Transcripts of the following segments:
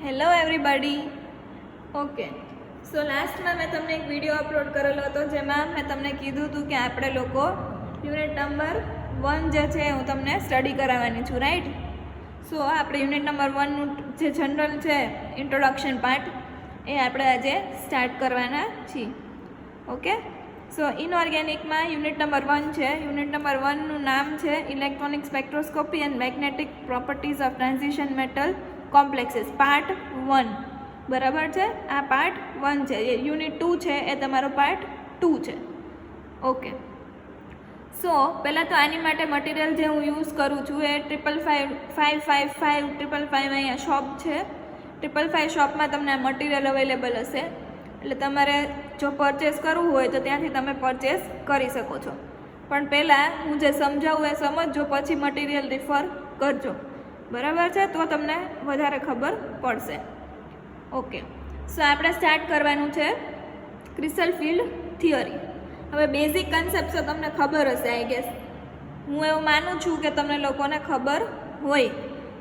Hello everybody. Okay, સો લાસ્ટમાં મેં તમને એક વિડીયો અપલોડ કરેલો હતો જેમાં મેં તમને કીધું હતું કે આપણે લોકો યુનિટ નંબર 1 જે છે હું તમને સ્ટડી કરાવવાની છું, રાઈટ? સો આપણે યુનિટ નંબર 1નું જે જનરલ છે ઇન્ટ્રોડક્શન પાર્ટ એ આપણે આજે સ્ટાર્ટ કરવાના છીએ. ઓકે, સો ઇનઓર્ગેનિકમાં યુનિટ નંબર 1 છે. યુનિટ નંબર 1નું નામ છે electronic spectroscopy and magnetic properties of transition metal complexes, part 1. બરાબર છે? આ પાર્ટ 1 છે. યુનિટ 2 છે એ તમારો પાર્ટ 2 છે. ઓકે, સો પહેલાં તો આની માટે મટીરિયલ જે હું યુઝ કરું છું એ 555 અહીંયા શોપ છે. 555 શોપમાં તમને આ મટીરિયલ અવેલેબલ હશે, એટલે તમારે જો પરચેસ કરવું હોય તો ત્યાંથી તમે પરચેસ કરી શકો છો. પણ પહેલાં હું જે સમજાવું એ સમજજો, પછી મટીરિયલ રિફર કરજો. બરાબર છે? તો તમને વધારે ખબર પડશે. ઓકે, સો આપણે સ્ટાર્ટ કરવાનું છે ક્રિસ્ટલ ફિલ્ડ થિયરી. હવે બેઝિક કન્સેપ્ટ તો તમને ખબર હશે, આઈ ગેસ. હું એવું માનું છું કે તમને લોકોને ખબર હોય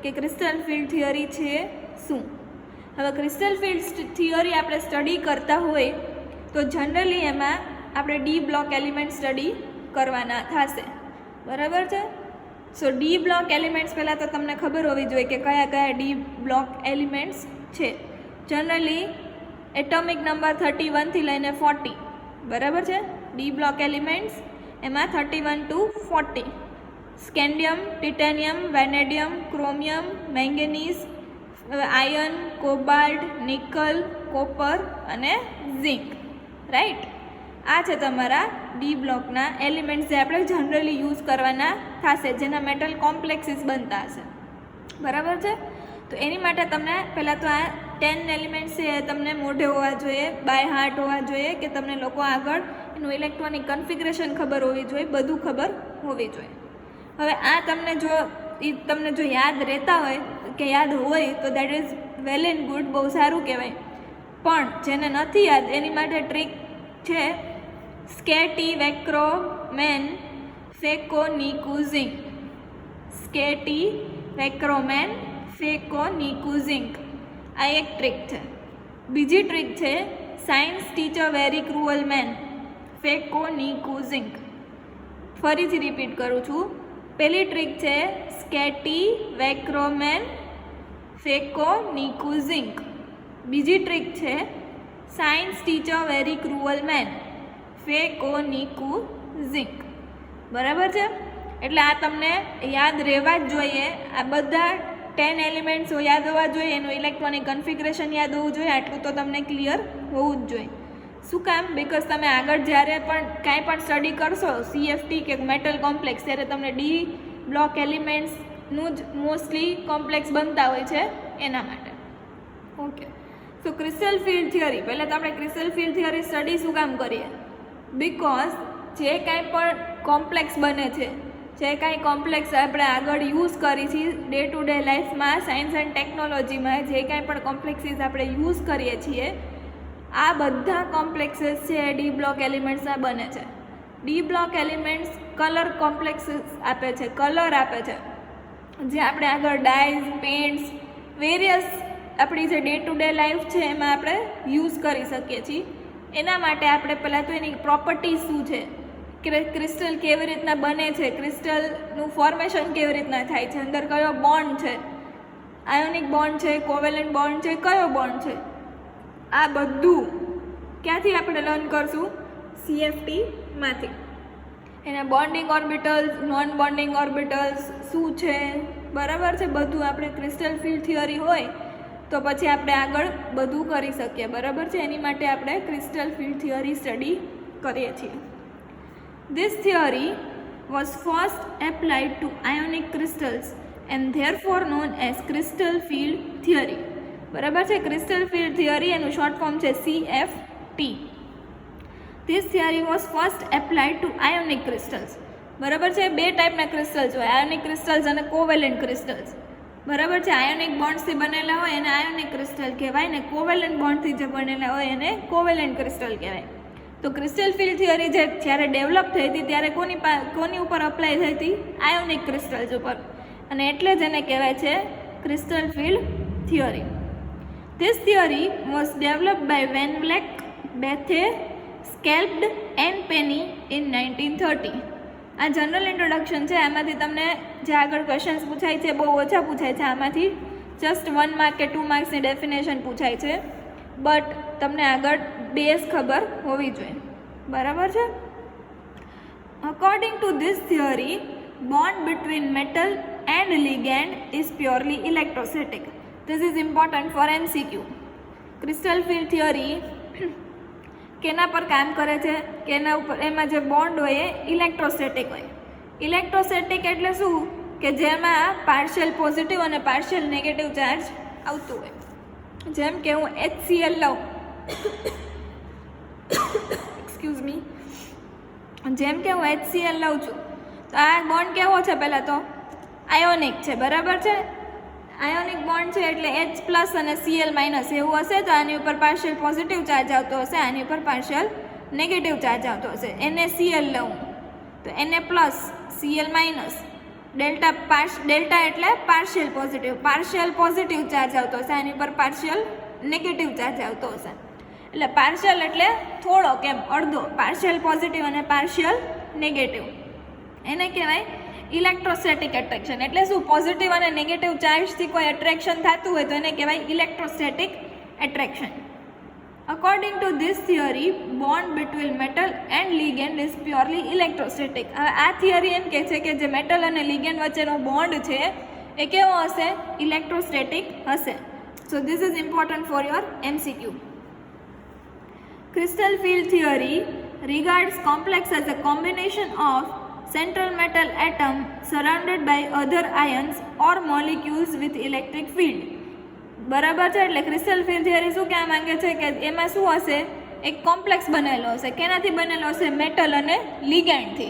કે ક્રિસ્ટલ ફિલ્ડ થિયરી છે શું. હવે ક્રિસ્ટલ ફિલ્ડ થિયરી આપણે સ્ટડી કરતા હોય તો જનરલી એમાં આપણે ડી બ્લોક એલિમેન્ટ સ્ટડી કરવાના થશે. બરાબર છે? સો ડી બ્લોક એલિમેન્ટ્સ પહેલાં તો તમને ખબર હોવી જોઈએ કે કયા કયા ડી બ્લોક એલિમેન્ટ્સ છે. જનરલી એટોમિક નંબર 31 થી લઈને 40. બરાબર છે? ડી બ્લોક એલિમેન્ટ્સ એમાં 31 to 40. Scandium, titanium, vanadium, chromium, manganese, iron, cobalt, nickel, copper અને ઝિંક. રાઈટ? આ છે તમારા ડી બ્લોકના એલિમેન્ટ્સ જે આપણે જનરલી યુઝ કરવાના થશે, જેના મેટલ કોમ્પ્લેક્સીસ બનતા હશે. બરાબર છે? તો એની માટે તમને પહેલાં તો આ 10 એલિમેન્ટ્સ છે એ તમને મોઢે હોવા જોઈએ, બાય હાર્ટ હોવા જોઈએ, કે તમને લોકો આગળ એનું ઇલેક્ટ્રોનિક કન્ફિગરેશન ખબર હોવી જોઈએ, બધું ખબર હોવી જોઈએ. હવે આ તમને જો યાદ રહેતા હોય કે યાદ હોય તો that is well and good, બહુ સારું કહેવાય. પણ જેને નથી યાદ એની માટે ટ્રીક છે સ્કેટી વેક્રોમેન ફેકોનિકુઝિંક. સ્કેટી વેક્રોમેન ફેકોનિકુઝિંક, આ એક ટ્રીક છે. બીજી ટ્રીક છે science teacher very cruel man ફેકોનિકુઝિંક. ફરીથી રિપીટ કરું છું. પહેલી ટ્રીક છે સ્કેટી વેક્રોમેન ફેકોનિકુઝિંક. બીજી ટ્રીક છે science teacher very cruel man ફેકોનિકુઝિંક. બરાબર છે? એટલે આ તમને યાદ રહેવા જ જોઈએ. આ બધા 10 એલિમેન્ટ્સ યાદ હોવા જોઈએ, એનું ઇલેક્ટ્રોનિક કન્ફિગરેશન યાદ હોવું જોઈએ. આટલું તો તમને ક્લિયર હોવું જ જોઈએ. શું કામ? બિકોઝ તમે આગળ જ્યારે પણ કાંઈ પણ સ્ટડી કરશો, CFT કે મેટલ કોમ્પ્લેક્સ, ત્યારે તમને ડી બ્લોક એલિમેન્ટ્સનું જ મોસ્ટલી કોમ્પ્લેક્સ બનતા હોય છે, એના માટે. ઓકે, સો ક્રિસ્ટલ ફિલ્ડ થિયરી. પહેલાં તો આપણે ક્રિસ્ટલ ફિલ્ડ થિયરી સ્ટડી શું કામ કરીએ? બિકોઝ જે કાંઈ પણ કોમ્પ્લેક્સ બને છે, જે કાંઈ કોમ્પ્લેક્સ આપણે આગળ યુઝ કરી છીએ ડે ટુ ડે લાઈફમાં, સાયન્સ એન્ડ ટેકનોલોજીમાં જે કાંઈ પણ કોમ્પ્લેક્સીસ આપણે યુઝ કરીએ છીએ, આ બધા કોમ્પ્લેક્સીસ છે એ ડી બ્લોક એલિમેન્ટ્સના બને છે. D block elements colour complexes આપે છે, કલર આપે છે, જે આપણે આગળ ડાઈઝ, પેઇન્ટ્સ, વેરિયસ આપણી જે ડે ટુ ડે લાઈફ છે એમાં આપણે યુઝ કરી શકીએ છીએ. એના માટે આપણે પહેલાં તો એની પ્રોપર્ટી શું છે, ક્રિસ્ટલ કેવી રીતના બને છે, ક્રિસ્ટલનું ફોર્મેશન કેવી રીતના થાય છે, અંદર કયો બોન્ડ છે, આયોનિક બોન્ડ છે, કોવેલન્ટ બોન્ડ છે, કયો બોન્ડ છે, આ બધું ક્યાંથી આપણે લર્ન કરશું? CFTમાંથી. એના bonding orbitals, non bonding orbitals શું છે, બરાબર છે? બધું આપણે ક્રિસ્ટલ ફિલ્ડ થિયરી હોય તો પછી આપણે આગળ બધું કરી શકીએ. બરાબર છે? એની માટે આપણે ક્રિસ્ટલ ફિલ્ડ થિયરી સ્ટડી કરીએ છીએ. This theory was first applied to ionic crystals and therefore known as crystal field theory. બરાબર છે? ક્રિસ્ટલ ફિલ્ડ થિયરી એનું શોર્ટ ફોર્મ છે CFT. This theory was first applied to ionic crystals. બરાબર છે? બે ટાઈપના ક્રિસ્ટલ્સ હોય, આયોનિક ક્રિસ્ટલ્સ અને કોવેલન્ટ ક્રિસ્ટલ્સ. બરાબર છે? આયોનિક બોન્ડ્સથી બનેલા હોય એને આયોનિક ક્રિસ્ટલ કહેવાય, ને કોવેલન્ટ બોન્ડથી જે બનેલા હોય એને કોવેલન્ટ ક્રિસ્ટલ કહેવાય. તો ક્રિસ્ટલ ફિલ્ડ થિયરી જે જ્યારે ડેવલપ થઈ હતી ત્યારે કોની ઉપર અપ્લાય થઈ હતી? આયોનિક ક્રિસ્ટલ્સ ઉપર, અને એટલે જ એને કહેવાય છે crystal field theory. This theory was developed by Van Vleck, Bethe, Scalped and Penny in 1930. આ જનરલ ઇન્ટ્રોડક્શન છે. આમાંથી તમને જે આગળ ક્વેશ્ચન્સ પૂછાય છે બહુ ઓછા પૂછાય છે. આમાંથી જસ્ટ 1 માર્ક કે 2 માર્ક્સની ડેફિનેશન પૂછાય છે, બટ તમને આગળ બેઝ ખબર હોવી જોઈએ. બરાબર છે. According to this theory, bond between metal and ligand is purely electrostatic. This is important for MCQ. Crystal field theory કેના પર કામ કરે છે કે એના ઉપર એમાં જે બોન્ડ હોય એ ઇલેક્ટ્રોસ્ટેટિક હોય. ઇલેક્ટ્રોસ્ટેટિક એટલે શું કે જેમાં પાર્શિયલ પોઝિટિવ અને પાર્શિયલ નેગેટિવ ચાર્જ આવતું હોય. જેમ કે હું HCl લઉં, એક્સક્યુઝ મી, જેમ કે હું HCl લઉં છું તો આ બોન્ડ કેવો છે? પહેલાં તો આયોનિક છે. બરાબર છે. આયોનિક બોન્ડ છે એટલે H પ્લસ અને Cl માઇનસ એવું હશે તો આની ઉપર પાર્શિયલ પોઝિટિવ ચાર્જ આવતો હશે, આની ઉપર પાર્શિયલ નેગેટિવ ચાર્જ આવતો હશે. NaCl લઉં તો Na plus Cl minus, delta એટલે પાર્શિયલ પોઝિટિવ ચાર્જ આવતો હશે, આની ઉપર પાર્શિયલ નેગેટિવ ચાર્જ આવતો હશે. એટલે પાર્શિયલ એટલે થોડો કેમ અડધો, પાર્શિયલ પોઝિટિવ અને પાર્શિયલ નેગેટિવ. એને કહેવાય ઇલેક્ટ્રોસ્ટેટિક એટ્રેક્શન. એટલે શું? પોઝિટિવ અને નેગેટિવ ચાર્જથી કોઈ એટ્રેક્શન થતું હોય તો એને કહેવાય electrostatic attraction. According to this theory, bond between metal and ligand is purely electrostatic. હવે આ થિયરી એમ કહે છે કે જે મેટલ અને ligand વચ્ચેનો બોન્ડ છે એ કેવો હશે? ઇલેક્ટ્રોસ્ટેટિક હશે. So this is important for your MCQ. Crystal field theory regards complex as a combination of central metal atom surrounded by other ions or molecules with electric field. બરાબર છે. એટલે crystal field theory શું કહેવા માંગે છે કે એમાં શું હશે? એક કોમ્પ્લેક્સ બનેલો હશે. કેનાથી બનેલો હશે? મેટલ અને લિગેન્ડથી.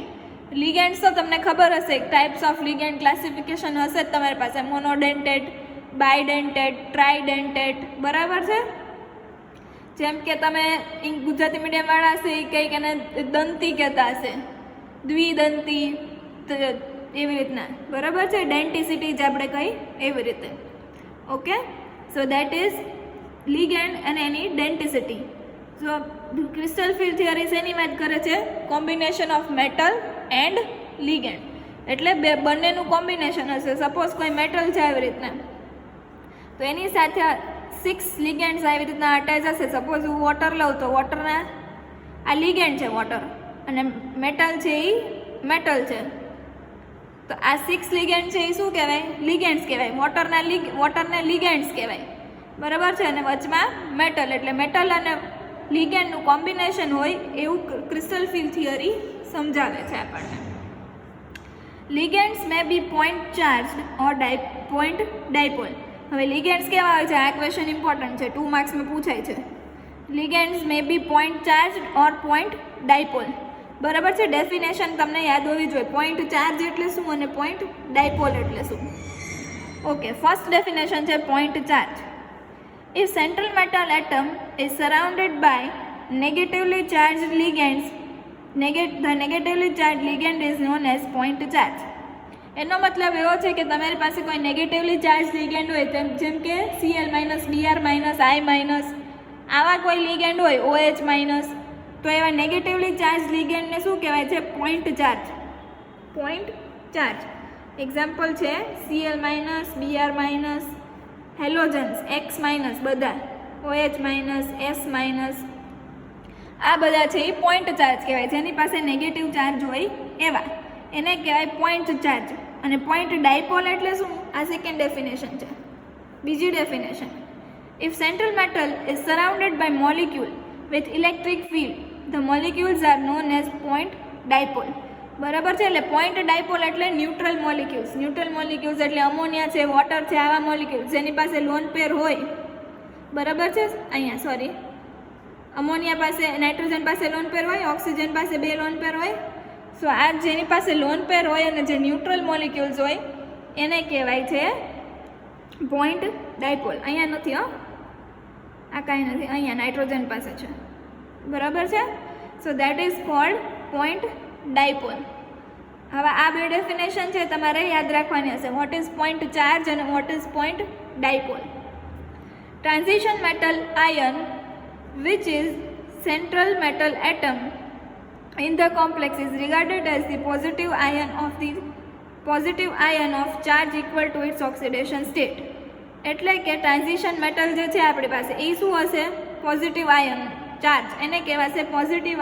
લિગેન્ડ્સ તો તમને ખબર હશે, ટાઈપ્સ ઓફ લિગેન્ડ ક્લાસિફિકેશન હશે જ તમારી પાસે, મોનોડેન્ટેડ, બાયડેન્ટેડ, ટ્રાઇડેન્ટેડ. બરાબર છે. જેમ કે તમે ગુજરાતી મીડિયમવાળા હશે એ કંઈક એને દંતી કહેતા હશે, દ્વિદંતી, એવી રીતના. બરાબર છે. ડેન્ટિસિટી જ આપણે કહી એવી રીતે. Okay, so that is ligand અને એની ડેન્ટિસિટી. સો ક્રિસ્ટલ ફિલ્ડ થિયરી શેની વાત કરે છે? Combination of metal and ligand. એટલે બંનેનું કોમ્બિનેશન હશે. સપોઝ કોઈ મેટલ છે આવી રીતના તો એની સાથે 6 ligands આવી રીતના અટેચ હશે. સપોઝ હું વોટર લઉં તો વોટરના આ ligand છે વોટર, અને મેટલ છે એ મેટલ છે, તો આ 6 ligand છે એ શું કહેવાય? ligands કહેવાય. વોટરને ligands કહેવાય. બરાબર છે. અને વચમાં મેટલ, એટલે મેટલ અને ligandનું કોમ્બિનેશન હોય એવું ક્રિસ્ટલ ફિલ્ડ થિયરી સમજાવે છે આપણને. ligands may be point charged or point dipole. હવે ligands કેવા હોય છે? આ ક્વેશ્ચન ઇમ્પોર્ટન્ટ છે, 2 માર્ક્સમાં પૂછાય છે. ligands may be point charged or point dipole. બરાબર છે. ડેફિનેશન તમને યાદ હોવી જોઈએ. પોઈન્ટ ચાર્જ એટલે શું અને પોઈન્ટ ડાયપોલ એટલે શું? ઓકે, ફર્સ્ટ ડેફિનેશન છે point charge. If central metal atom is surrounded by negatively charged ligands, the negatively charged ligand is known as point charge. એનો મતલબ એવો છે કે તમારી પાસે કોઈ નેગેટિવલી ચાર્જ ligand હોય, જેમ કે Cl minus, Br minus, I minus, આવા કોઈ ligand હોય, OH માઇનસ, તો એવા નેગેટિવલી ચાર્જ ligandને શું કહેવાય છે? Point charge. Point charge example છે Cl minus, Br minus, halogens X minus, બધા OH માઇનસ, S માઇનસ, આ બધા છે એ પોઈન્ટ ચાર્જ કહેવાય. જેની પાસે નેગેટિવ ચાર્જ હોય એવા એને કહેવાય પોઈન્ટ ચાર્જ. અને પોઈન્ટ ડાયપોલ એટલે શું? આ સેકન્ડ ડેફિનેશન છે. બીજી definition, if central metal is surrounded by molecule with electric field, the molecules are known as point dipole. બરાબર છે. એટલે પોઈન્ટ ડાયપોલ એટલે ન્યુટ્રલ મોલિક્યુલ્સ. ન્યુટ્રલ મોલિક્યુલ્સ એટલે અમોનિયા છે, વોટર છે, આવા મોલિક્યુલ્સ જેની પાસે લોન પેર હોય. બરાબર છે. અહીંયા સોરી, અમોનિયા પાસે, નાઇટ્રોજન પાસે લોન પેર હોય, ઓક્સિજન પાસે 2 લોન પેર હોય. સો આ જેની પાસે લોન પેર હોય અને જે ન્યુટ્રલ મોલિક્યુલ્સ હોય એને કહેવાય છે પોઈન્ટ ડાયપોલ. અહીંયા નથી હો, આ કાંઈ નથી, અહીંયા નાઇટ્રોજન પાસે છે. બરાબર છે. સો that is called point dipole. હવે આ બે ડેફિનેશન છે તમારે યાદ રાખવાની હશે. વોટ ઇઝ પોઈન્ટ ચાર્જ અને what is point dipole. transition metal ion, which is central metal atom in the complex, is regarded as the positive ion of charge equal to its oxidation state. એટલે કે transition metal જે છે આપણી પાસે એ શું હશે? Positive ion charge, એને કહેવાશે પોઝિટિવ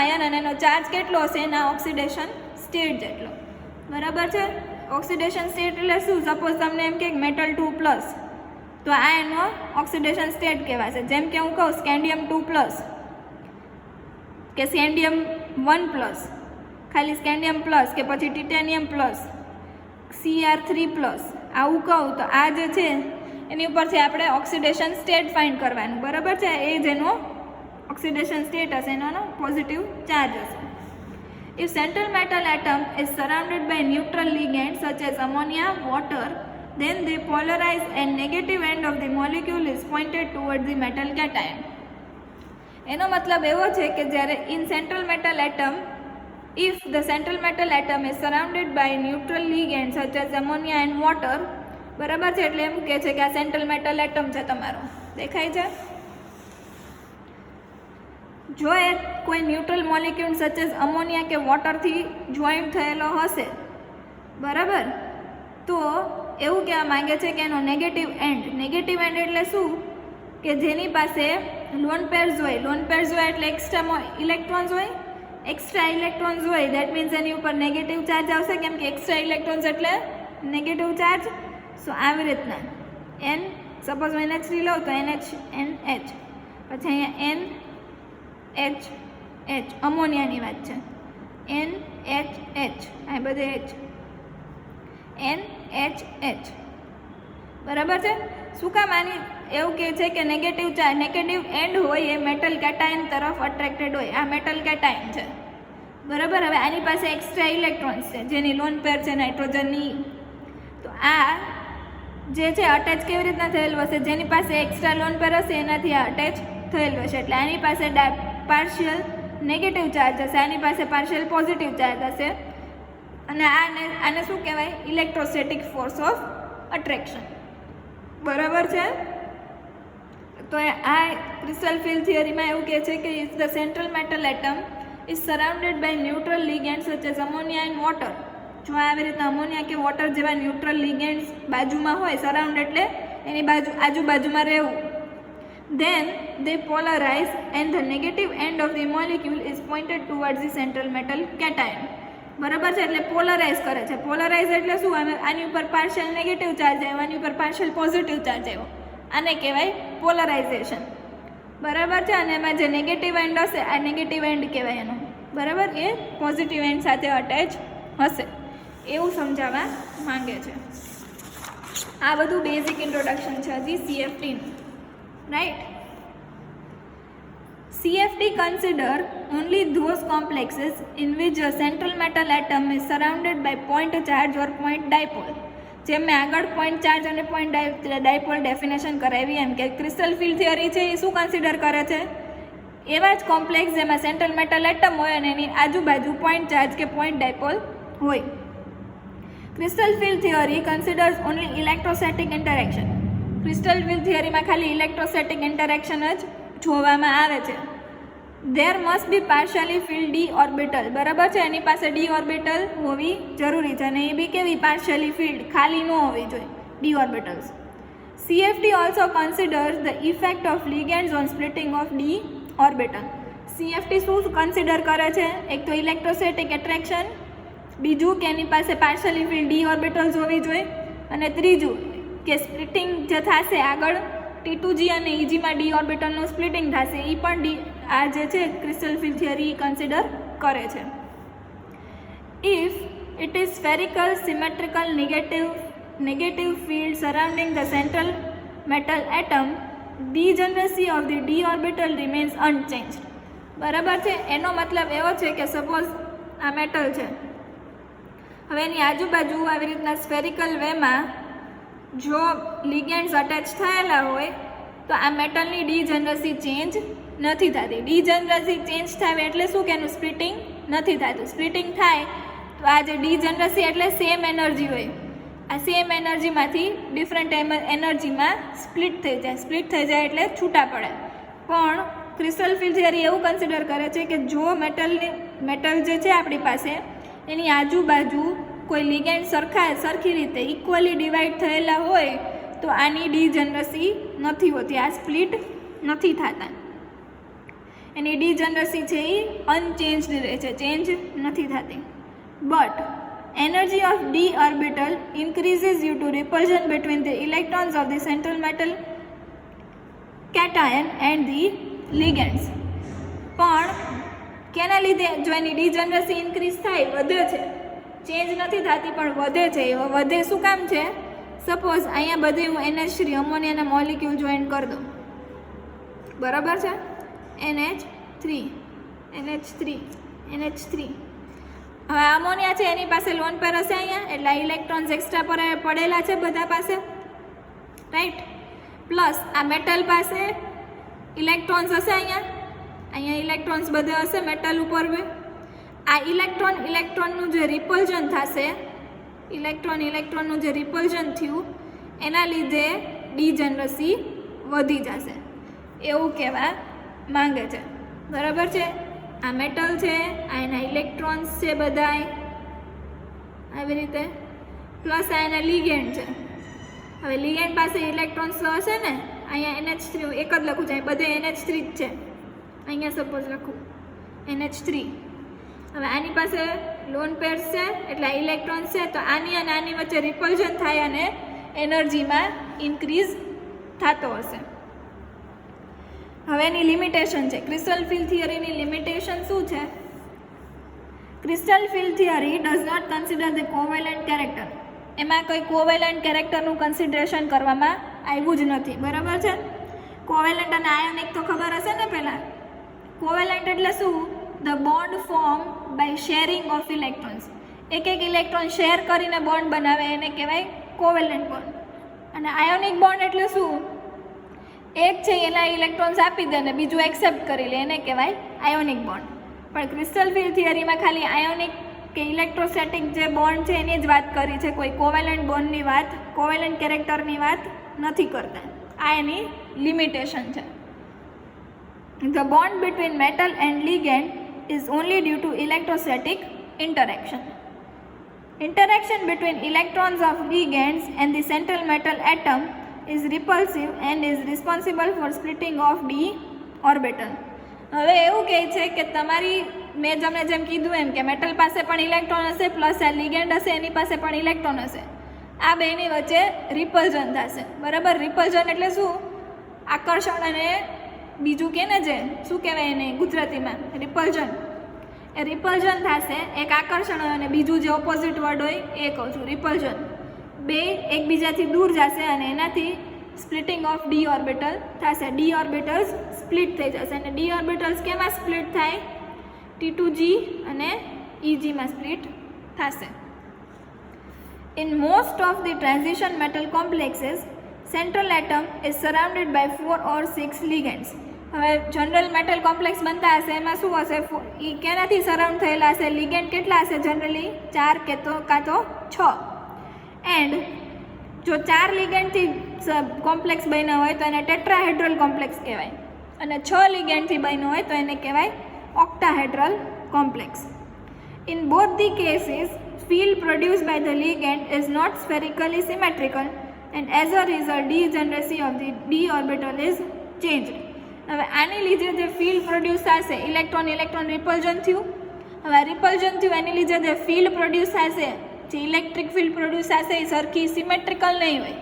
આયન અને એનો ચાર્જ કેટલો હશે? એના ઓક્સિડેશન સ્ટેટ જેટલો. બરાબર છે? ઓક્સિડેશન સ્ટેટ એટલે શું? સપોઝ તમને એમ કે મેટલ 2+, તો આ એનો ઓક્સિડેશન સ્ટેટ કહેવાશે. જેમ કે હું કહું સ્કેન્ડિયમ 2+, કે સ્કેન્ડિયમ 1+, ખાલી સ્કેન્ડિયમ પ્લસ, કે પછી ટિટેનિયમ પ્લસ, Cr3+, આવું કહું તો આ જે છે એની ઉપરથી આપણે ઓક્સિડેશન સ્ટેટ ફાઇન્ડ કરવાનું. બરાબર છે? એ જેનો ઓક્સિડેશન સ્ટેટ હશે એનો પોઝિટિવ ચાર્જ હશે. If central metal atom is surrounded by neutral ligands such as ammonia, water, then they polarize and negative end of the molecule is pointed towards the metal cation. એનો મતલબ એવો છે કે જ્યારે in central metal atom, if the central metal atom is surrounded by neutral ligands such as ammonia and water, બરાબર છે? એટલે એમ કહે છે કે આ સેન્ટ્રલ મેટલ એટમ છે તમારો, દેખાય છે? જો એ કોઈ ન્યુટ્રલ મોલિક્યુલ સચ એઝ અમોનિયા કે વોટરથી જોઈન્ટ થયેલો હશે, બરાબર, તો એવું કહેવા માંગે છે કે એનો નેગેટિવ એન્ડ એટલે શું? કે જેની પાસે લોન પેર્સ હોય એટલે એક્સ્ટ્રા ઇલેક્ટ્રોન્સ હોય, દેટ મીન્સ એની ઉપર નેગેટિવ ચાર્જ આવશે, કેમ કે એક્સ્ટ્રા ઇલેક્ટ્રોન્સ એટલે નેગેટિવ ચાર્જ. સો આવી રીતના એન, સપોઝ હું NH3 લઉં તો NH, પછી અહીંયા NH, અમોનિયાની વાત છે, NHH, આ બધે H, NHH, બરાબર છે? શું કામ આની એવું કહે છે કે નેગેટિવ એન્ડ હોય એ મેટલ કેટાયન તરફ અટ્રેક્ટેડ હોય. આ મેટલ કેટાયન છે, બરાબર. હવે આની પાસે એક્સ્ટ્રા ઇલેક્ટ્રોન્સ છે જેની લોન પેર છે નાઇટ્રોજનની. તો આ જે છે અટેચ કેવી રીતના થયેલું હશે? જેની પાસે એક્સ્ટ્રા લોન પેર હશે એનાથી આ અટેચ થયેલું હશે. એટલે આની પાસે પાર્શિયલ નેગેટિવ ચાર્જ હશે, આની પાસે પાર્શિયલ પોઝિટિવ ચાર્જ હશે. અને આને શું કહેવાય? Electrostatic force of attraction. બરાબર છે? તો આ ક્રિસ્ટલ ફિલ્ડ થિયરીમાં એવું કહે છે કે if the central metal atom is surrounded by neutral ligands such as ammonia and water, જો આવી રીતના અમોનિયા કે વોટર જેવા ન્યુટ્રલ લિગેન્ડ્સ બાજુમાં હોય, સરાઉન્ડ એટલે એની આજુબાજુમાં રહેવું, then they polarize and the negative end of the molecule is pointed towards the central metal cation. બરાબર છે? એટલે પોલરાઇઝ કરે છે. પોલરાઇઝ એટલે શું? આની ઉપર પાર્શિયલ નેગેટિવ ચાર્જ આવ્યો, આની ઉપર પાર્શિયલ પોઝિટિવ ચાર્જ આવ્યો, આને કહેવાય પોલરાઇઝેશન. બરાબર છે? અને એમાં જે નેગેટિવ એન્ડ હશે, આ નેગેટિવ એન્ડ કહેવાય એનો, બરાબર, એ પોઝિટિવ એન્ડ સાથે અટેચ હશે, એવું સમજાવવા માંગે છે. આ બધું બેઝિક ઇન્ટ્રોડક્શન છે હજી CFTનું, right? CFT consider only those complexes in which a central metal atom is surrounded by point charge or point dipole. જેમ મેં આગળ પોઈન્ટ ચાર્જ અને પોઈન્ટ ડાયપોલ ડેફિનેશન કરાવી એમ કે ક્રિસ્ટલ ફિલ્ડ થિયરી છે એ શું કન્સિડર કરે છે? એવા જ કોમ્પ્લેક્સ જેમાં સેન્ટ્રલ મેટલ એટમ હોય અને એની આજુબાજુ પોઈન્ટ ચાર્જ કે પોઈન્ટ ડાયપોલ હોય. Crystal field theory considers only electrostatic interaction. Crystal field થિયરીમાં ખાલી ઇલેક્ટ્રોસ્ટેટિક ઇન્ટરેક્શન જ જોવામાં આવે છે. There must be partially filled d orbital, બરાબર છે? એની પાસે ડી ઓર્બિટલ હોવી જરૂરી છે, અને એ બી કેવી? પાર્શિયલી ફિલ્ડ, ખાલી ન હોવી જોઈએ d orbitals. CFT also considers the effect of ligands on splitting of d orbital. CFT શું કન્સિડર કરે છે? એક તો ઇલેક્ટ્રોસ્ટેટિક એટ્રેક્શન, બીજું કે એની પાસે પાર્શિયલી ફિલ્ડ ડી ઓર્બિટલ્સ હોવી જોઈએ, અને ત્રીજું કે સ્પ્લિટિંગ જે થશે આગળ T2G અને EGમાં ડી ઓર્બિટલનું સ્પ્લિટિંગ થશે, એ પણ આ જે છે ક્રિસ્ટલ ફિલ્ડ થિયરી કન્સિડર કરે છે. If it is spherical symmetrical negative field surrounding the central metal atom, degeneracy of the d orbital remains unchanged. બરાબર છે? એનો મતલબ એવો છે કે સપોઝ આ મેટલ છે, હવે એની આજુબાજુ આવી રીતના સ્ફેરિકલ વેમાં જો લિગેન્ડ્સ અટેચ થયેલા હોય તો આ મેટલની ડીજનરસી ચેન્જ નથી થતી. ડીજનરસી ચેન્જ થાય એટલે શું કે એનું સ્પ્લિટિંગ નથી થતું. સ્પ્લિટિંગ થાય તો આ જે ડીજનરસી એટલે સેમ એનર્જી હોય, આ સેમ એનર્જીમાંથી ડિફરન્ટ એનર્જીમાં સ્પ્લિટ થઈ જાય એટલે છૂટા પડે. પણ ક્રિસ્ટલ ફિલ્ડ થિયરી એવું કન્સિડર કરે છે કે જો મેટલ જે છે આપણી પાસે એની આજુબાજુ કોઈ લિગેન્ડ સરખી રીતે ઇક્વલી ડિવાઈડ થયેલા હોય તો આની ડીજનરસી નથી હોતી, આ સ્પ્લિટ નથી થતા. એની ડીજનરસી છે એ અનચેન્જડ રહે છે, ચેન્જ નથી થતી. But energy of d orbital increases due to repulsion between the electrons of the central metal cation and the ligands. પણ કેના લીધે જો એની ડીજનરસી ઇન્ક્રીઝ થાય, વધે છે, ચેન્જ નથી થતી પણ વધે છે. એ વધે શું કામ છે? સપોઝ અહીંયા બધે હું NH3 અમોનિયાના મોલિક્યુલ જોઈન કરી દઉં, બરાબર છે, NH3 હવે અમોનિયા છે એની પાસે લોન પેર હશે અહીંયા, એટલે ઇલેક્ટ્રોન્સ એક્સ્ટ્રા પડેલા છે બધા પાસે, રાઈટ. પ્લસ આ મેટલ પાસે ઇલેક્ટ્રોન્સ હશે અહીંયા ઇલેક્ટ્રોન્સ બધે હશે મેટલ ઉપર બી. આ ઇલેક્ટ્રોનનું જે રિપલ્ઝન થશે, ઇલેક્ટ્રોનનું જે રિપલ્ઝન થયું એના લીધે ડીજનરસી વધી જશે એવું કહેવા માંગે છે, બરાબર છે. આ મેટલ છે, આ એના ઇલેક્ટ્રોન્સ છે બધાય આવી રીતે, પ્લસ આ એના લિગેન્ડ છે. હવે લિગેન્ડ પાસે ઇલેક્ટ્રોન્સ તો હશે ને, અહીંયા NH3 એક જ લખું છે, બધે NH3 જ છે, અહીંયા સપોઝ લખું NH3. હવે આની પાસે લોન પેર્સ છે એટલે આ ઇલેક્ટ્રોન્સ છે, તો આની અને આની વચ્ચે રિપલ્ઝન થાય અને એનર્જીમાં ઇન્ક્રીઝ થતો હશે. હવે એની લિમિટેશન છે, ક્રિસ્ટલ ફિલ્ડ થિયરીની લિમિટેશન શું છે? Crystal field theory does not consider the covalent character. એમાં કોઈ કોવેલન્ટ કેરેક્ટરનું કન્સિડરેશન કરવામાં આવ્યું જ નથી, બરાબર છે. કોવેલન્ટ અને આયોનિક તો ખબર હશે ને પહેલાં. કોવેલન્ટ એટલે શું? The bond form by sharing of electrons. એક ઇલેક્ટ્રોન શેર કરીને બોન્ડ બનાવે એને કહેવાય કોવેલન્ટ બોન્ડ. અને આયોનિક બોન્ડ એટલે શું? એક છે એના ઇલેક્ટ્રોન્સ આપી દે ને બીજું એક્સેપ્ટ કરી લે એને કહેવાય આયોનિક બોન્ડ. પણ ક્રિસ્ટલ ફિલ્ડ થિયરીમાં ખાલી આયોનિક કે ઇલેક્ટ્રોસ્ટેટિક જે બોન્ડ છે એની જ વાત કરી છે, કોઈ કોવેલન્ટ બોન્ડની વાત, કોવેલન્ટ કેરેક્ટરની વાત નથી કરતા. આ એની લિમિટેશન છે. The bond between metal and ligand is only due to electrostatic interaction. Interaction between electrons of ligands and the central metal atom is repulsive and is responsible for splitting of d orbital. હવે એવું કહે છે કે તમારી મેં તમને જેમ કીધું એમ કે મેટલ પાસે પણ ઇલેક્ટ્રોન હશે, પ્લસ આ લિગેન્ડ હશે એની પાસે પણ ઇલેક્ટ્રોન હશે, આ બેની વચ્ચે રિપલ્ઝન થશે, બરાબર. રિપલ્ઝન એટલે શું? આકર્ષણ અને બીજું કે ને જે શું કહેવાય એને ગુજરાતીમાં રિપલ્ઝન. એ રિપલ્ઝન થશે, એક આકર્ષણ અને બીજું જે ઓપોઝિટ વર્ડ હોય એ કહું છું રિપલ્ઝન. બે એકબીજાથી દૂર જશે અને એનાથી સ્પ્લિટિંગ ઓફ ડી ઓર્બિટલ થશે, ડી ઓર્બિટલ્સ સ્પ્લિટ થઈ જશે. અને ડી ઓર્બિટલ્સ કેમાં સ્પ્લિટ થાય? T2G અને EGમાં સ્પ્લિટ થશે. In most of the transition metal complexes, central atom is surrounded by 4 or 6 ligands. હવે જનરલ મેટલ કોમ્પ્લેક્સ બનતા હશે એમાં શું હશે? એ કેનાથી સરાઉન્ડ થયેલા હશે? લિગેન્ડ કેટલા હશે? જનરલી 4 કે તો કાં તો 6. એન્ડ જો 4 લિગેન્ડથી કોમ્પ્લેક્સ બન્યા હોય તો એને ટેટ્રાહેડ્રલ કોમ્પ્લેક્સ કહેવાય, અને 6 લિગેન્ડથી બન્યો હોય તો એને કહેવાય octahedral complex. In both the cases, field produced by the ligand is not spherically symmetrical, and as a result degeneracy of the d orbital is changed. હવે આની લીધે જે ફિલ્ડ પ્રોડ્યુસ થશે, ઇલેક્ટ્રોન રિપલ્ઝન થયું, હવે રિપલ્ઝન થયું એની લીધે જે ફિલ્ડ પ્રોડ્યુસ થશે, જે ઇલેક્ટ્રિક ફિલ્ડ પ્રોડ્યુસ થશે એ સરખી સિમેટ્રિકલ નહીં હોય.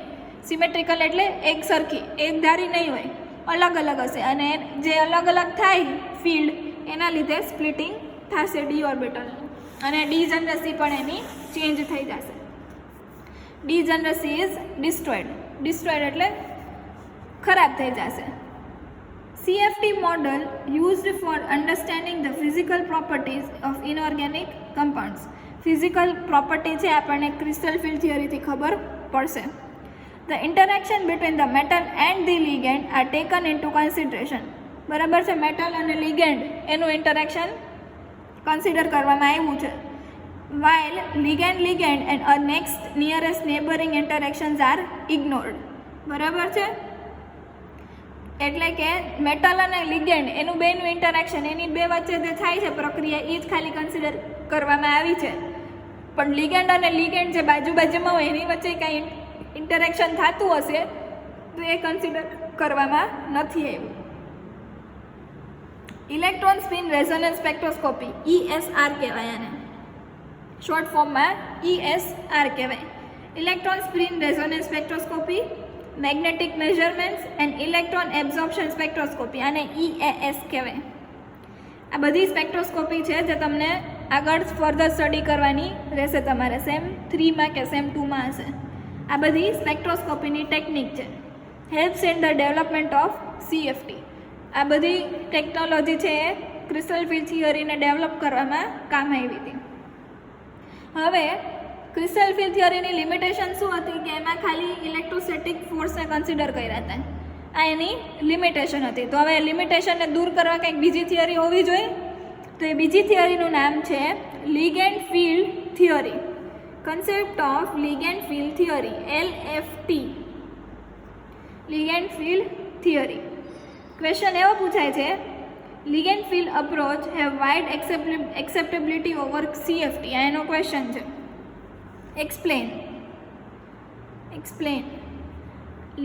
સિમેટ્રિકલ એટલે એક સરખી એક ધારી નહીં હોય, અલગ અલગ હશે, અને જે અલગ અલગ થાય ફિલ્ડ એના લીધે સ્પ્લિટિંગ થશે ડી ઓર્બિટલનું, અને ડીજનરસી પણ એની ચેન્જ થઈ જશે. ડીજનરસી ઇઝ ડિસ્ટ્રોયડ એટલે ખરાબ થઈ જશે. CFT model used for understanding the physical properties of inorganic compounds. Physical property છે આપણને ક્રિસ્ટલ ફિલ્ડ થિયરીથી ખબર પડશે. The interaction between the metal and the ligand are taken into consideration. બરાબર છે, મેટલ અને લિગેન્ડ એનું ઇન્ટરેક્શન કન્સિડર કરવામાં આવ્યું છે. while ligand and a next nearest neighboring interactions are ignored. બરાબર છે? એટલે કે મેટલ અને લિગેન્ડ એનું બેનું ઇન્ટરેક્શન, એની બે વચ્ચે જે થાય છે પ્રક્રિયા, એ જ ખાલી કન્સિડર કરવામાં આવી છે. પણ લિગેન્ડ અને લિગેન્ડ જે બાજુમાં હોય એની વચ્ચે કાંઈ ઇન્ટરેક્શન થતું હશે તો એ કન્સિડર કરવામાં નથી આવ્યું. Electron spin resonance spectroscopy, ESR કહેવાય આને, શોર્ટ ફોર્મમાં ESR કહેવાય. Electron spin resonance spectroscopy, magnetic measurements and electron absorption spectroscopy, આને EAS કહેવાય. આ બધી સ્પેક્ટ્રોસ્કોપી છે જે તમને આગળ ફર્ધર સ્ટડી કરવાની રહેશે તમારે, સેમ 3માં કે સેમ 2માં હશે. આ બધી સ્પેક્ટ્રોસ્કોપીની ટેકનિક છે. Helps in the development of CFT. આ બધી ટેકનોલોજી છે એ ક્રિસ્ટલ ફિલ્ડ થિયરીને ડેવલપ કરવામાં કામ આવી હતી. હવે ક્રિસ્ટલ ફિલ્ડ થિયરીની લિમિટેશન શું હતી કે એમાં ખાલી ઇલેક્ટ્રોસ્ટેટિક ફોર્સને કન્સિડર કર્યા હતા. આ એની લિમિટેશન હતી. તો હવે લિમિટેશનને દૂર કરવા કંઈક બીજી થિયરી હોવી જોઈએ. તો એ બીજી થિયરીનું નામ છે ligand field theory, concept of ligand field theory, LFT, ligand field theory. Question એવો પૂછાય છે, ligand field approach have wide acceptability over CFT. આ એનો ક્વેશ્ચન છે. Explain.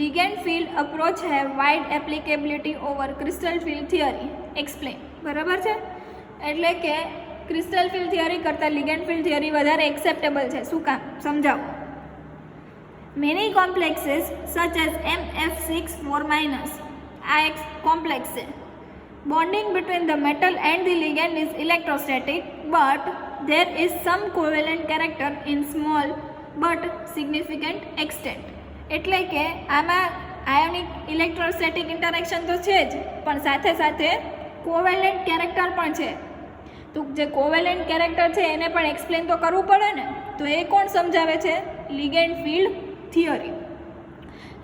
Ligand field approach have wide applicability over crystal field theory. Explain. બરાબર છે? એટલે કે ક્રિસ્ટલ ફિલ્ડ થિયરી કરતાં લિગેન્ડ ફિલ્ડ થિયરી વધારે એક્સેપ્ટેબલ છે. શું કામ? સમજાવો. Many complexes such as MF6 4-, આ એક કોમ્પ્લેક્સ છે. Bonding between the metal and the ligand is electrostatic but there is some covalent character in small but significant extent. એટલે કે આમાં આયોનિક ઇલેક્ટ્રોસ્ટેટિક ઇન્ટરેક્શન તો છે જ, પણ સાથે સાથે કોવેલેન્ટ કેરેક્ટર પણ છે. તો જે કોવેલેન્ટ કેરેક્ટર છે એને પણ એક્સપ્લેન તો કરવું પડે ને. તો એ કોણ સમજાવે છે? Ligand field theory.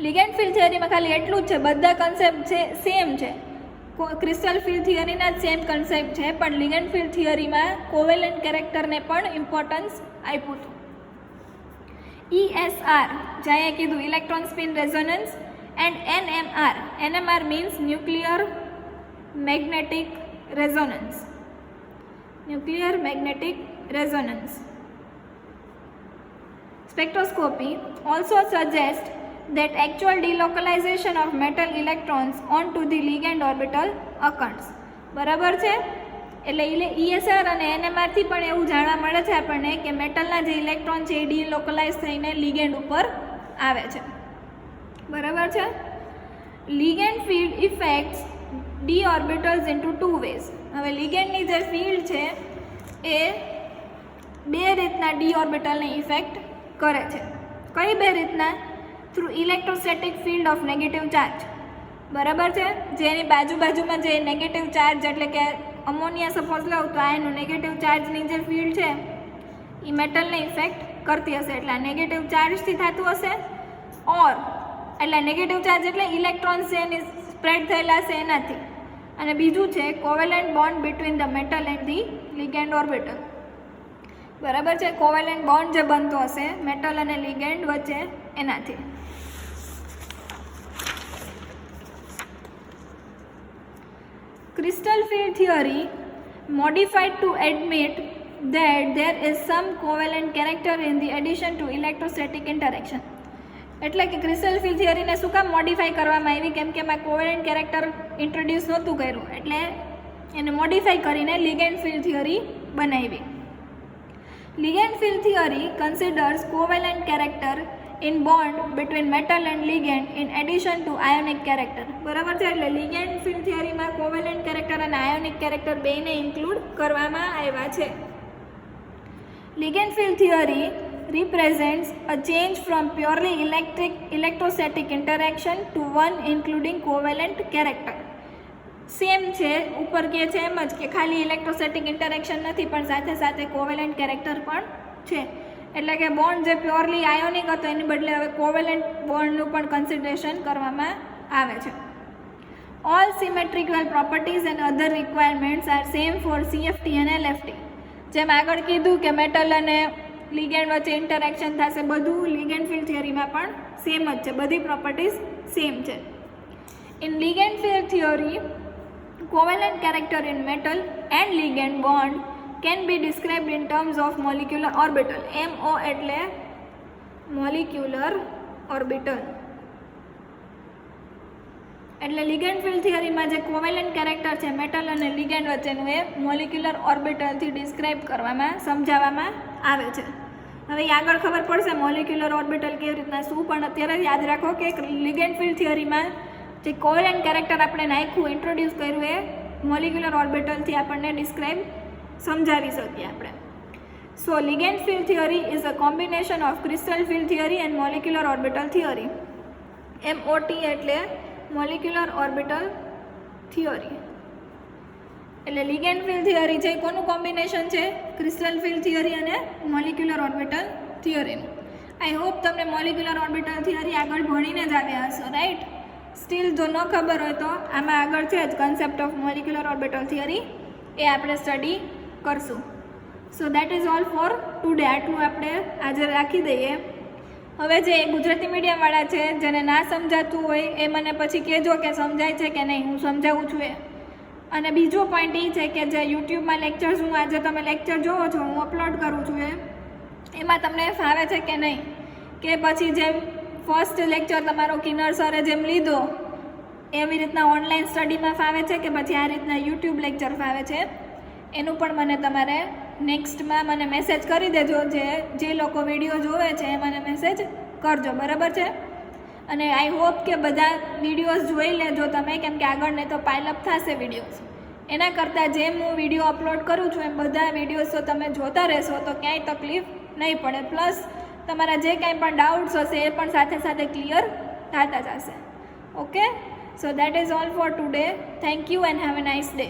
Ligand field થિયરીમાં ખાલી એટલું જ છે, બધા કન્સેપ્ટ છે સેમ છે. ક્રિસ્ટલ ફિલ્ડ થિયરીના જ સેમ કન્સેપ્ટ છે, પણ લિગેન્ડ ફિલ્ડ થિયરીમાં કોવેલેન્ટ કેરેક્ટરને પણ ઇમ્પોર્ટન્સ આપ્યું હતું. ESR, જ્યાં કીધું electron spin resonance, and NMR means nuclear magnetic resonance. Spectroscopy also suggests that actual delocalization of metal electrons onto the ligand orbital occurs. બરાબર છે? એટલે ESR અને NMR થી પણ એવું જાણવા મળે છે આપણને કે મેટલના જે ઇલેક્ટ્રોન છે એ ડિલોકલાઇઝ થઈને લિગેન્ડ ઉપર આવે છે. બરાબર છે? Ligand field effects D orbitals into 2 ways. હવે લિગેન્ડની જે ફિલ્ડ છે એ બે રીતના ડી ઓર્બિટલને ઇફેક્ટ કરે છે. કઈ બે રીતના? Through electrostatic field of negative charge. બરાબર છે? જેની બાજુમાં જે નેગેટિવ ચાર્જ, એટલે કે અમોનિયા સપોઝ લઉં તો આ એનું નેગેટિવ ચાર્જની જે ફિલ્ડ છે એ મેટલને ઇફેક્ટ કરતી હશે. એટલે આ નેગેટિવ ચાર્જથી થતું હશે. ઓર એટલે નેગેટિવ ચાર્જ એટલે ઇલેક્ટ્રોન્સ છે એની સ્પ્રેડ થયેલા હશે એનાથી. અને બીજું છે covalent bond between the metal and the ligand orbital. બરાબર છે? કોવેલેન્ટ બોન્ડ જે બનતો હશે મેટલ અને લિગેન્ડ વચ્ચે એનાથી. Crystal field theory modified to admit that there is some covalent character in the addition to electrostatic interaction. એટલે કે ક્રિસ્ટલ ફિલ્ડ થિયરીને શું કામ મોડિફાઈ કરવામાં આવી? કેમ કે એમાં કોવેલેન્ટ કેરેક્ટર ઇન્ટ્રોડ્યુસ નહોતું કર્યું, એટલે એને મોડિફાઈ કરીને લિગેન્ડ ફિલ્ડ થિયરી બનાવી. Ligand field theory considers covalent character in bond between metal and ligand in addition to ionic character. બરાબર છે? એટલે લિગેન્ડ ફિલ્ડ થિયરીમાં કોવેલેન્ટ કેરેક્ટર અને આયોનિક કેરેક્ટર બેને ઇન્ક્લુડ કરવામાં આવ્યા છે. Ligand field theory represents a change from purely electrostatic interaction to one including covalent character. Same છે, ઉપર કે છે એમ જ કે ખાલી ઇલેક્ટ્રોસ્ટેટિક ઇન્ટરેક્શન નથી પણ સાથે સાથે કોવેલેન્ટ કેરેક્ટર પણ છે. એટલે કે બોન્ડ જે પ્યોરલી આયોનિક હતો એની બદલે હવે કોવેલેન્ટ બોન્ડનું પણ કન્સિડરેશન કરવામાં આવે છે. All symmetrical properties and other requirements are same for CFT and LFT. જેમ આગળ કીધું કે મેટલ અને લિગેન્ડ વચ્ચે ઇન્ટરેક્શન થશે, બધું લિગેન્ડ ફિલ્ડ થિયરીમાં પણ સેમ જ છે, બધી પ્રોપર્ટીઝ સેમ છે. In ligand field theory covalent character in metal and ligand bond can be described in terms of molecular orbital. MO એટલે molecular orbital. એટલે લિગેન્ડ ફિલ્ડ થિયરીમાં જે કોવેલેન્ટ કેરેક્ટર છે metal અને લિગેન્ડ વચ્ચેનું એ મોલિક્યુલર ઓર્બિટલથી ડિસ્ક્રાઇબ કરવામાં સમજાવવામાં આવે છે. હવે આગળ ખબર પડશે મોલિક્યુલર ઓર્બિટલ કેવી રીતના શું, પણ અત્યારે યાદ રાખો કે લિગેન્ડ ફિલ્ડ થિયરીમાં જે કોવેલેન્ટ કેરેક્ટર આપણે નાખ્યું, ઇન્ટ્રોડ્યુસ કર્યું, એ મોલિક્યુલર ઓર્બિટલથી આપણને ડિસ્ક્રાઇબ સમજાવી શકીએ આપણે. So ligand field theory is a combination of crystal field theory and molecular orbital theory. MOT એટલે મોલિક્યુલર ઓર્બિટલ થિયરી. એટલે લિગેન્ડ ફિલ્ડ થિયરી છે કોનું કોમ્બિનેશન છે? ક્રિસ્ટલ ફિલ્ડ થિયરી અને મોલિક્યુલર ઓર્બિટલ થિયરીનું. આઈ હોપ તમને મોલિક્યુલર ઓર્બિટલ થિયરી આગળ ભણીને જ આવ્યા હશો, રાઈટ? સ્ટીલ જો ન ખબર હોય તો આમાં આગળ છે જ concept of molecular orbital theory, એ આપણે સ્ટડી કરશું. So that is all for today. આટલું આપણે આજે રાખી દઈએ. હવે જે ગુજરાતી મીડિયમવાળા છે જેને ના સમજાતું હોય એ મને પછી કહેજો કે સમજાય છે કે નહીં, હું સમજાવું છું એ. અને બીજો પોઈન્ટ એ છે કે જે યુટ્યુબમાં લેક્ચર્સ હું આજે તમે લેક્ચર જોવો છો, હું અપલોડ કરું છું એમાં તમને ફાવે છે કે નહીં, કે પછી જેમ ફર્સ્ટ લેક્ચર તમારો કિન્નર સરે જેમ લીધો એવી રીતના ઓનલાઈન સ્ટડીમાં ફાવે છે કે પછી આ રીતના યુટ્યુબ લેક્ચર ફાવે છે, એનું પણ મને તમારે નેક્સ્ટમાં મને મેસેજ કરી દેજો. જે લોકો વિડીયો જોવે છે એ મને મેસેજ કરજો, બરાબર છે? અને આઈ હોપ કે બધા વિડીયોઝ જોઈ લેજો તમે, કેમ કે આગળ નહીં તો પાઇલઅપ થશે વિડીયોઝ. એના કરતાં જેમ હું વિડીયો અપલોડ કરું છું એમ બધા વિડીયોઝ તો તમે જોતા રહેશો તો ક્યાંય તકલીફ નહીં પડે. પ્લસ તમારા જે કાંઈ પણ ડાઉટ્સ હશે એ પણ સાથે સાથે ક્લિયર થતા જશે. Okay, so that is all for today. Thank you and have a nice day.